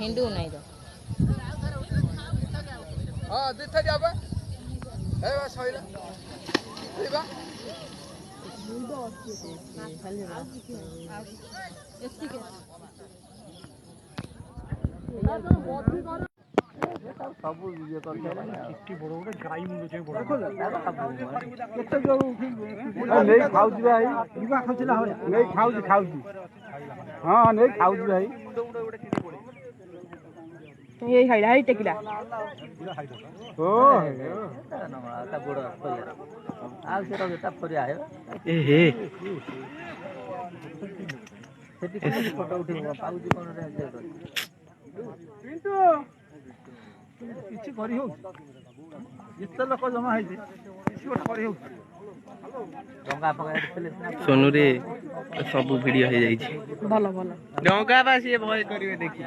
हिंदू नहीं तो हां दिथा जाबा ए बा सइला दिबा सब ये करते कितनी बड़ बड़ गाई मुंड जे बड़ केते जो नहीं खाउजी भाई इबा खाउला हो नहीं खाउजी हां नहीं खाउजी भाई यही हाइड हाइट टेकिला ओ ता बड़ आ से तो ता पर आयो ए हे सेठी फोटो उठेबो पाउजी कोन रे पिंटू किछि करी हो एते लोक जमा है किछि गोट करी हो डंगा पका देले सोनू रे सब वीडियो हो जाई छी भलो भलो डंगा बा से भय करिवे देखी